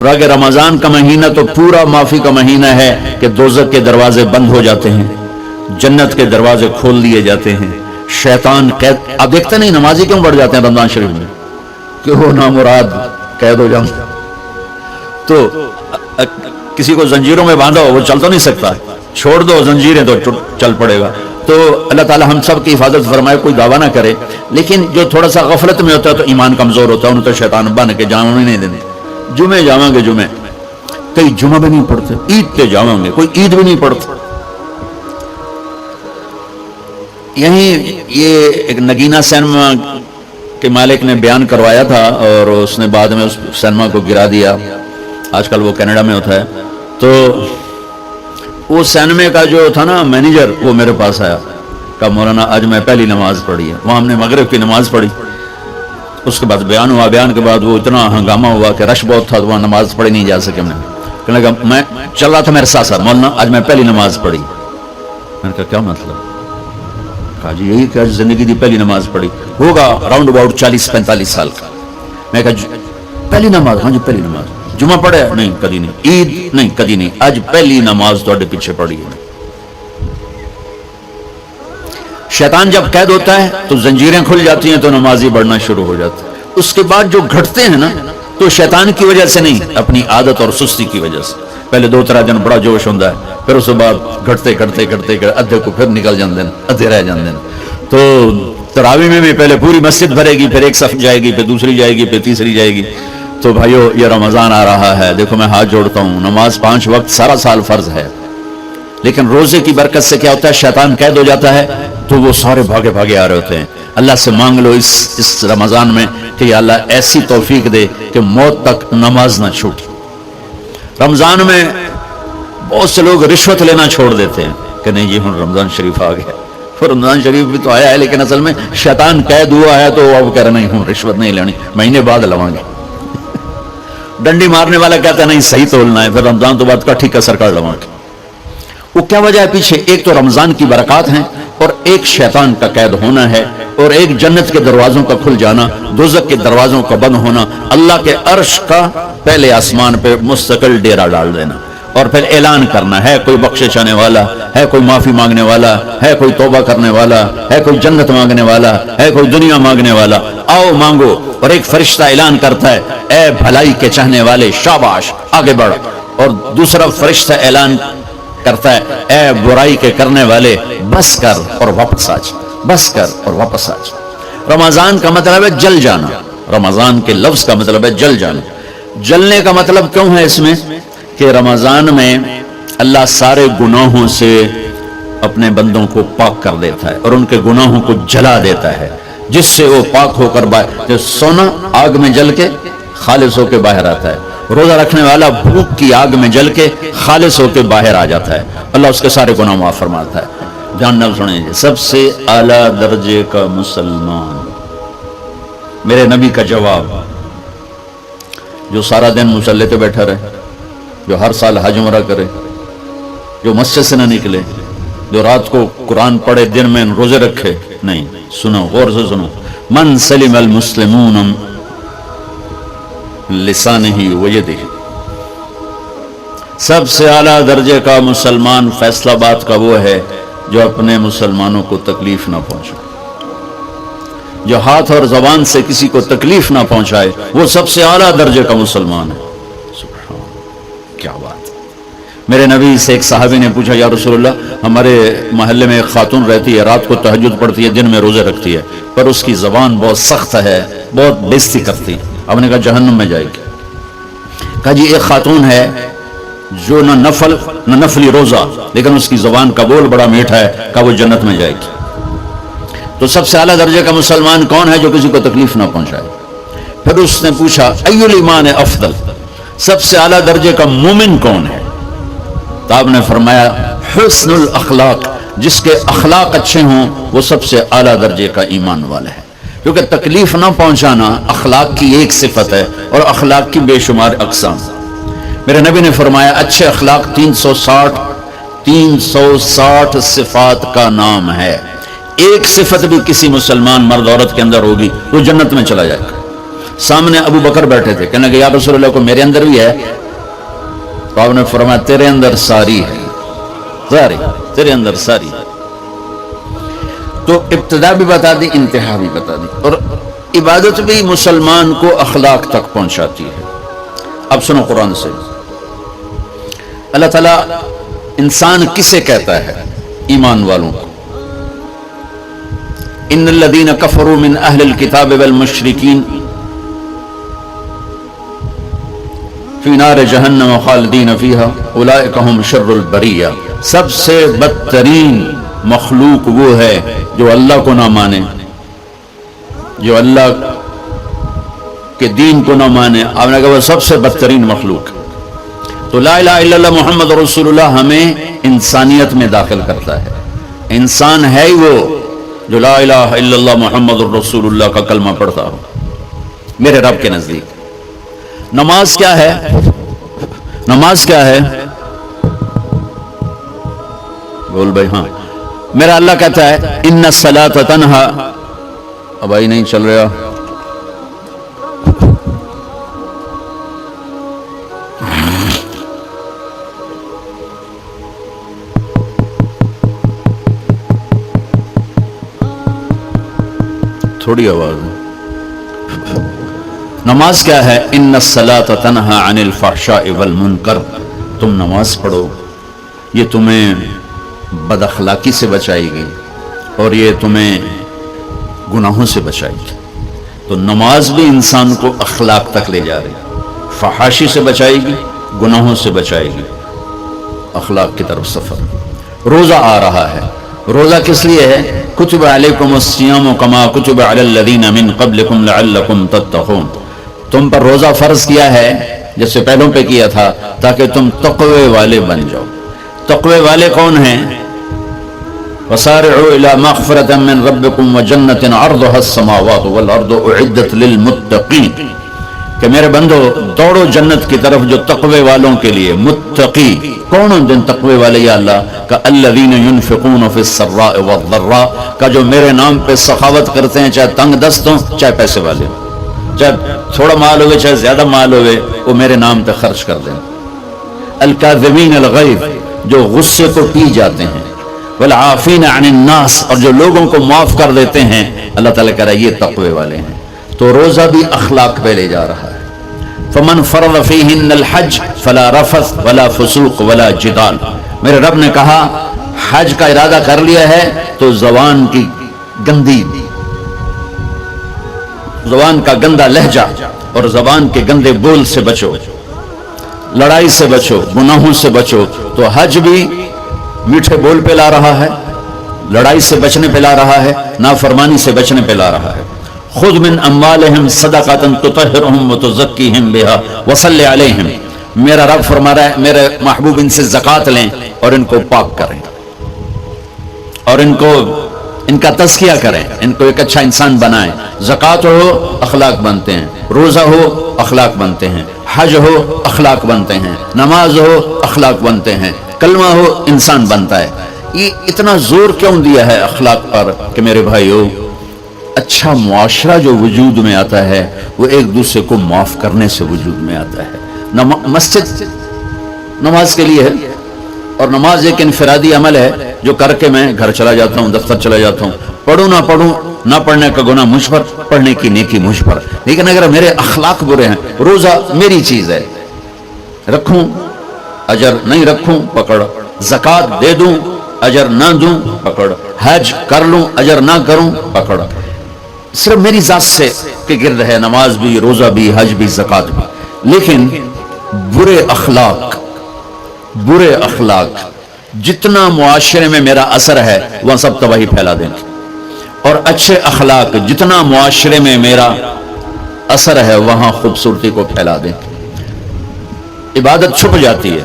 اور اگر رمضان کا مہینہ تو پورا معافی کا مہینہ ہے کہ دوزخ کے دروازے بند ہو جاتے ہیں، جنت کے دروازے کھول دیے جاتے ہیں، شیطان قید. آپ دیکھتے نہیں نمازی کیوں بڑھ جاتے ہیں رمضان شریف میں؟ کہ وہ نامراد قید ہو جاؤں. تو کسی کو زنجیروں میں باندھا ہو وہ چل تو نہیں سکتا، چھوڑ دو زنجیریں تو چل پڑے گا. تو اللہ تعالی ہم سب کی حفاظت فرمائے، کوئی دعویٰ نہ کرے. لیکن جو تھوڑا سا غفلت میں ہوتا ہے تو ایمان کمزور ہوتا ہے، انہوں تو شیطان بن کے جانے نہیں دینے. جمعے جاؤں گے، جمعے کئی جمعہ بھی نہیں پڑھتے، عید پہ جاؤں گے، کوئی عید بھی نہیں پڑھتا. یہیں یہ ایک نگینہ سینما کے مالک نے بیان کروایا تھا اور اس نے بعد میں اس سینما کو گرا دیا. آج کل وہ کینیڈا میں ہوتا ہے. تو وہ سینما کا جو تھا نا مینیجر، وہ میرے پاس آیا، کہا مولانا آج میں پہلی نماز پڑھی ہے. وہاں ہم نے مغرب کی نماز پڑھی، اس کے بعد بیان ہوا. بیان کے بعد وہ اتنا ہنگامہ ہوا کہ رش بہت تھا، تو وہاں نماز پڑھی نہیں جا سکے. کہنے لگا میں چل رہا تھا میرے ساتھ ساتھ، مولانا آج میں پہلی نماز پڑھی. میں نے کہا کیا مطلب؟ کہا جی یہی کہ زندگی دی پہلی نماز پڑھی ہوگا راؤنڈ اباؤٹ 40-45 سال کا. میں کہا پہلی نماز؟ ہاں جی پہلی نماز. جمعہ پڑھے؟ نہیں کدی نہیں. عید؟ نہیں کدی نہیں. آج پہلی نماز تھوڑے پیچھے پڑھی ہے. شیطان جب قید ہوتا ہے تو زنجیریں کھل جاتی ہیں تو نمازی بڑھنا شروع ہو جاتا ہے. اس کے بعد جو گھٹتے ہیں نا تو شیطان کی وجہ سے نہیں، اپنی عادت اور سستی کی وجہ سے. پہلے 2-3 دن بڑا جوش ہوتا ہے، پھر اس کے بعد گھٹتے کرتے ادھے کو پھر نکل جاندے ہیں، ادھے رہ جاندے ہیں. تو تراویح میں بھی پہلے پوری مسجد بھرے گی، پھر ایک صف جائے گی، پھر دوسری جائے گی، پھر تیسری جائے گی. تو بھائیو یہ رمضان آ رہا ہے، دیکھو میں ہاتھ جوڑتا ہوں، نماز 5 وقت سارا سال فرض ہے، لیکن روزے کی برکت سے کیا ہوتا ہے؟ شیطان قید ہو جاتا ہے تو وہ سارے بھاگے بھاگے آ رہے ہوتے ہیں. اللہ سے مانگ لو اس رمضان میں کہ یا اللہ ایسی توفیق دے کہ موت تک نماز نہ چھوٹے. رمضان میں بہت سے لوگ رشوت لینا چھوڑ دیتے ہیں کہ نہیں جی ہوں رمضان شریف آ گیا. رمضان شریف بھی تو آیا ہے لیکن اصل میں شیطان قید ہوا ہے تو اب کہہ رہے نہیں ہوں رشوت نہیں لینی، مہینے بعد لواں گے. ڈنڈی مارنے والا کہتا ہے نہیں صحیح تولنا ہے، پھر رمضان تو بعد کٹھی کسر کر لواں گے. وہ کیا وجہ ہے پیچھے؟ ایک تو رمضان کی برکات ہیں، اور ایک شیطان کا قید ہونا ہے، اور ایک جنت کے دروازوں کا کھل جانا، دوزخ کے دروازوں کا بند ہونا، اللہ کے عرش کا پہلے آسمان پہ مستقل ڈیرا ڈال دینا، اور پھر اعلان کرنا ہے کوئی بخشش آنے والا ہے، کوئی معافی مانگنے والا ہے، کوئی توبہ کرنے والا ہے، کوئی جنت مانگنے والا ہے، کوئی دنیا مانگنے والا، آؤ مانگو. اور ایک فرشتہ اعلان کرتا ہے اے بھلائی کے چاہنے والے شاباش آگے بڑھ، اور دوسرا فرشتہ اعلان کرتا ہے اے برائی کے کرنے والے بس کر اور واپس آ جا، بس کر اور واپس آ جا. رمضان کا مطلب ہے جل جانا. رمضان کے لفظ کا مطلب ہے جل جانا. جلنے کا مطلب کیوں ہے اس میں؟ کہ رمضان میں اللہ سارے گناہوں سے اپنے بندوں کو پاک کر دیتا ہے اور ان کے گناہوں کو جلا دیتا ہے، جس سے وہ پاک ہو کر سونا آگ میں جل کے خالص ہو کے باہر آتا ہے. روزہ رکھنے والا بھوک کی آگ میں جل کے خالص ہو کے باہر آ جاتا ہے، اللہ اس کے سارے گناہ معاف فرماتا ہے. دھیان نہ سنیں، سب سے اعلیٰ درجے کا مسلمان میرے نبی کا جواب، جو سارا دن مصلی پہ بیٹھا رہے، جو ہر سال حج عمرہ کرے، جو مسجد سے نہ نکلے، جو رات کو قرآن پڑھے، دن میں روزے رکھے. نہیں، سنو غور سے سنو. من سلم المسلمون لسانہ ویدہ، سب سے اعلیٰ درجے کا مسلمان فیصلہ بات کا وہ ہے جو اپنے مسلمانوں کو تکلیف نہ پہنچائے، جو ہاتھ اور زبان سے کسی کو تکلیف نہ پہنچائے، وہ سب سے اعلیٰ درجے کا مسلمان ہے. سبحان اللہ، کیا بات. میرے نبی سے ایک صحابی نے پوچھا یا رسول اللہ ہمارے محلے میں ایک خاتون رہتی ہے، رات کو تہجد پڑھتی ہے، دن میں روزے رکھتی ہے، پر اس کی زبان بہت سخت ہے، بہت بےزتی کرتی ہے. ہم نے کہا جہنم میں جائے گی. کہا جی ایک خاتون ہے جو نہ نفلی روزہ لیکن اس کی زبان کا بول بڑا میٹھا ہے، کہا وہ جنت میں جائے گی. تو سب سے اعلیٰ درجے کا مسلمان کون ہے؟ جو کسی کو تکلیف نہ پہنچائے. پھر اس نے پوچھا ای الایمان افضل، سب سے اعلیٰ درجے کا مومن کون ہے؟ تو آپ نے فرمایا حسن الاخلاق، جس کے اخلاق اچھے ہوں وہ سب سے اعلیٰ درجے کا ایمان والا ہے. کیونکہ تکلیف نہ پہنچانا اخلاق کی ایک صفت ہے اور اخلاق کی بے شمار اقسام. میرے نبی نے فرمایا اچھے اخلاق 360 صفات کا نام ہے. ایک صفت بھی کسی مسلمان مرد عورت کے اندر ہوگی وہ جنت میں چلا جائے گا. سامنے ابو بکر بیٹھے تھے، کہنے کہ یا رسول اللہ کو میرے اندر بھی ہے؟ تو آپ نے فرمایا تیرے اندر ساری ہے، ساری تیرے اندر ساری ہے۔ تو ابتدا بھی بتا دی، انتہا بھی بتا دی، اور عبادت بھی مسلمان کو اخلاق تک پہنچاتی ہے۔ اب سنو قرآن سے، اللہ تعالیٰ انسان کسے کہتا ہے؟ ایمان والوں کو۔ ان الذین کفروا من اہل الکتاب والمشرکین فی نار جہنم خالدین فیہا اولئک ھم شر البریہ۔ سب سے بدترین مخلوق وہ ہے جو اللہ کو نہ مانے، جو اللہ کے دین کو نہ مانے۔ آپ نے کہا وہ سب سے بدترین مخلوق ہے۔ تو لا الہ الا اللہ محمد رسول اللہ ہمیں انسانیت میں داخل کرتا ہے۔ انسان ہے ہی وہ جو لا الہ الا اللہ محمد رسول اللہ کا کلمہ پڑھتا ہو میرے رب کے نزدیک۔ نماز کیا ہے؟ نماز کیا ہے؟ بول بھائی ہاں۔ میرا اللہ کہتا ہے ان الصلاۃ تنہا، اب آئی نہیں چل رہا، تھوڑی آواز ہے۔ نماز کیا ہے؟ ان الصلاۃ تنہا عن الفحشاء والمنکر، تم نماز پڑھو، یہ تمہیں بد اخلاقی سے بچائے گی اور یہ تمہیں گناہوں سے بچائے گی۔ تو نماز بھی انسان کو اخلاق تک لے جا رہی، فحاشی سے بچائے گی، گناہوں سے بچائے گی، اخلاق کی طرف سفر۔ روزہ آ رہا ہے، روزہ کس لیے ہے؟ کتب علیکم الصیام کما کتب علی الذین من قبلکم لعلکم تتقون، تم پر روزہ فرض کیا ہے جیسے پہلوں پہ کیا تھا تاکہ تم تقوی والے بن جاؤ۔ تقوی والے کون ہیں؟ وسارعوا الی مغفرۃ من ربکم وجنۃ عرضها السماوات والارض اعدت للمتقین، کہ میرے بندو دوڑو جنت کی طرف جو تقوی والوں کے لیے۔ متقی کون ہیں جن تقوی والے یا اللہ کا؟ الذین ینفقون فی السراء والضراء، کا جو میرے نام پہ سخاوت کرتے ہیں، چاہے تنگ دست ہوں چاہے پیسے والے ہوں، چاہے تھوڑا مال ہوئے چاہے زیادہ مال ہوئے، وہ میرے نام پہ خرچ کر دیں۔ الکاظمین الغیظ، جو غصے کو پی جاتے ہیں، والعافین عن الناس، اور جو لوگوں کو معاف کر دیتے ہیں، اللہ تعالیٰ کہہ رہا ہے یہ تقوی والے ہیں۔ تو روزہ بھی اخلاق پہ لے جا رہا ہے۔ فمن فرض فیہن الحج فلا رفث ولا فسوق ولا جدال، میرے رب نے کہا حج کا ارادہ کر لیا ہے تو زبان کی گندی، زبان کا گندا لہجہ اور زبان کے گندے بول سے بچو، لڑائی سے بچو، گناہوں سے بچو۔ تو حج بھی میٹھے بول پہ لا رہا ہے، لڑائی سے بچنے پہ لا رہا ہے، نافرمانی سے بچنے پہ لا رہا ہے۔ خذ من اموالہم صدقۃ تطہرہم وتزکیہم بہا وصلی علیہم، میرا رب فرما رہا ہے میرے محبوب ان سے زکوٰۃ لیں اور ان کو پاک کریں اور ان کا تزکیہ کریں، ان کو ایک اچھا انسان بنائیں۔ زکوٰۃ ہو اخلاق بنتے ہیں، روزہ ہو اخلاق بنتے ہیں، حج ہو اخلاق بنتے ہیں، نماز ہو اخلاق بنتے ہیں، کلمہ ہو انسان بنتا ہے۔ یہ اتنا زور کیوں دیا ہے اخلاق پر کہ میرے بھائیو، اچھا معاشرہ جو وجود میں آتا ہے وہ ایک دوسرے کو معاف کرنے سے وجود میں آتا ہے۔ مسجد نماز کے لیے ہے، اور نماز ایک انفرادی عمل ہے جو کر کے میں گھر چلا جاتا ہوں، دفتر چلا جاتا ہوں، پڑھوں نہ پڑھوں، نہ پڑھنے کا گناہ مجھ پر، پڑھنے کی نیکی مجھ پر۔ لیکن اگر میرے اخلاق برے ہیں، روزہ میری چیز ہے، رکھوں اجر، نہیں رکھوں پکڑ، زکوٰۃ دے دوں اجر نہ دوں پکڑ، حج کر لوں اجر نہ کروں پکڑ، صرف میری ذات سے کے گرد ہے نماز بھی، روزہ بھی، حج بھی، زکوٰۃ بھی۔ لیکن برے اخلاق جتنا معاشرے میں میرا اثر ہے وہ سب تباہی پھیلا دیں گے، اور اچھے اخلاق جتنا معاشرے میں میرا اثر ہے وہاں خوبصورتی کو پھیلا دیں گے۔ عبادت چھپ جاتی ہے۔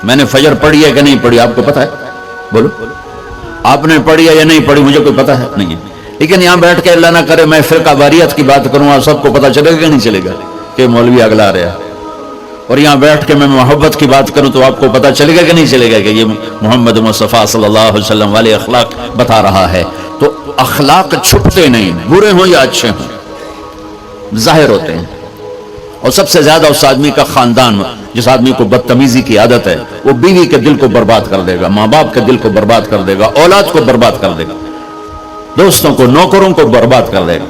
میں نے فجر پڑھی ہے کہ نہیں پڑھی آپ کو پتہ ہے؟ بولو، آپ نے پڑھی ہے یا نہیں پڑھی مجھے کوئی پتہ ہے نہیں، لیکن یہاں بیٹھ کے اللہ نہ کرے میں فرقہ واریت کی بات کروں، سب کو پتہ چلے گا کہ نہیں چلے گا کہ مولوی اگلا رہا، اور یہاں بیٹھ کے میں محبت کی بات کروں تو آپ کو پتہ چلے گا کہ نہیں چلے گا کہ یہ محمد مصطفیٰ صلی اللہ علیہ وسلم والے اخلاق بتا رہا ہے۔ تو اخلاق چھپتے نہیں، برے ہوں یا اچھے ہوں، ظاہر ہوتے ہیں. اور سب سے زیادہ اس آدمی کا خاندان، جس آدمی کو بدتمیزی کی عادت ہے، وہ بیوی کے دل کو برباد کر دے گا، ماں باپ کے دل کو برباد کر دے گا، اولاد کو برباد کر دے گا، دوستوں کو، نوکروں کو برباد کر دے گا.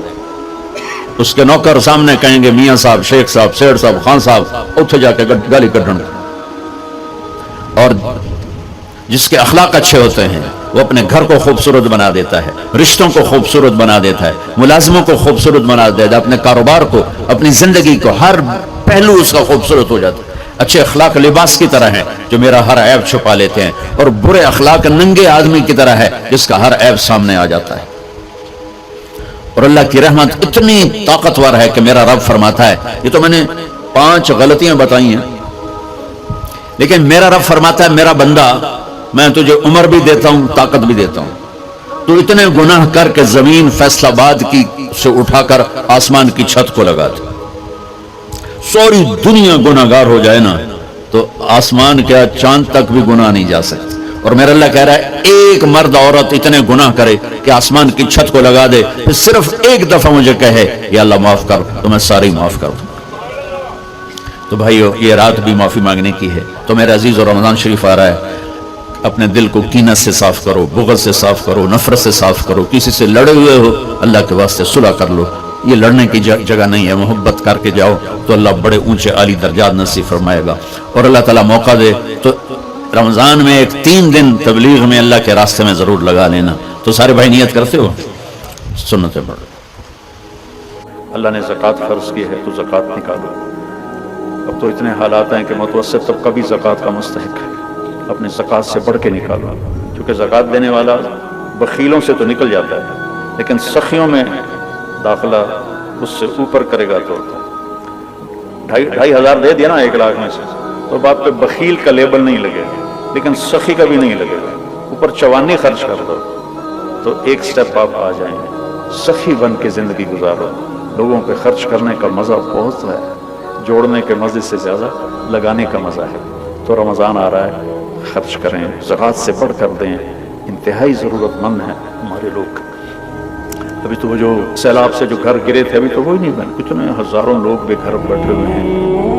اس کے نوکر سامنے کہیں گے میاں صاحب، شیخ صاحب، سیڑ صاحب، خان صاحب، اتھے جا کے گالی کڈن. اور جس کے اخلاق اچھے ہوتے ہیں وہ اپنے گھر کو خوبصورت بنا دیتا ہے، رشتوں کو خوبصورت بنا دیتا ہے، ملازموں کو خوبصورت بنا دیتا ہے، اپنے کاروبار کو، اپنی زندگی کو، ہر پہلو اس کا خوبصورت ہو جاتا ہے. اچھے اخلاق لباس کی طرح ہیں جو میرا ہر عیب چھپا لیتے ہیں، اور برے اخلاق ننگے آدمی کی طرح ہے جس کا ہر عیب سامنے آ جاتا ہے. اور اللہ کی رحمت اتنی طاقتور ہے کہ میرا رب فرماتا ہے، یہ تو میں نے 5 غلطیاں بتائی ہیں، لیکن میرا رب فرماتا ہے میرا بندہ، میں تجھے عمر بھی دیتا ہوں، طاقت بھی دیتا ہوں، تو اتنے گناہ کر کے زمین فیصل آباد کی سے اٹھا کر آسمان کی چھت کو لگا دے. ساری دنیا گناہ گار ہو جائے نا تو آسمان کیا چاند تک بھی گناہ نہیں جا سکتے. اور میرا اللہ کہہ رہا ہے ایک مرد عورت اتنے گناہ کرے کہ آسمان کی چھت کو لگا دے، پھر صرف ایک دفعہ مجھے کہے یا اللہ معاف کر، تو میں ساری معاف کر دوں. تو بھائیو، یہ رات بھی معافی مانگنے کی ہے. تو میرے عزیز، اور رمضان شریف آ رہا ہے، اپنے دل کو کینہ سے صاف کرو، بغض سے صاف کرو، نفرت سے صاف کرو. کسی سے لڑے ہوئے ہو، اللہ کے واسطے صلح کر لو. یہ لڑنے کی جگہ نہیں ہے، محبت کر کے جاؤ تو اللہ بڑے اونچے عالی درجات نصیب فرمائے گا. اور اللہ تعالیٰ موقع دے تو رمضان میں ایک 3 دن تبلیغ میں اللہ کے راستے میں ضرور لگا لینا. تو سارے بھائی نیت کرتے ہو، سنتیں پڑھو. اللہ نے زکوٰۃ فرض کی ہے تو زکوٰۃ نکالو. اب تو اتنے حالات ہیں کہ متوسط طبقہ بھی زکوٰۃ کا مستحق ہے. اپنے زکوٰۃ سے بڑھ کے نکالو، کیونکہ زکوٰۃ دینے والا بخیلوں سے تو نکل جاتا ہے، لیکن سخیوں میں داخلہ اس سے اوپر کرے گا تو 2,500 دے دیا نا 1 لاکھ میں سے، تو باپ پہ بخیل کا لیبل نہیں لگے گا، لیکن سخی کا بھی نہیں لگے گا. اوپر 54 خرچ کر دو تو ایک سٹیپ آپ آ جائیں گے. سخی بن کے زندگی گزارو. لوگوں پہ خرچ کرنے کا مزہ بہت ہے، جوڑنے کے مزے سے زیادہ لگانے کا مزہ ہے. تو رمضان آ رہا ہے، خرچ کریں، زکوٰۃ سے بڑھ کر دیں. انتہائی ضرورت مند ہیں ہمارے لوگ. ابھی تو وہ جو سیلاب سے جو گھر گرے تھے ابھی تو وہی نہیں بنے، کتنے ہزاروں لوگ بے گھر بیٹھے ہوئے ہیں.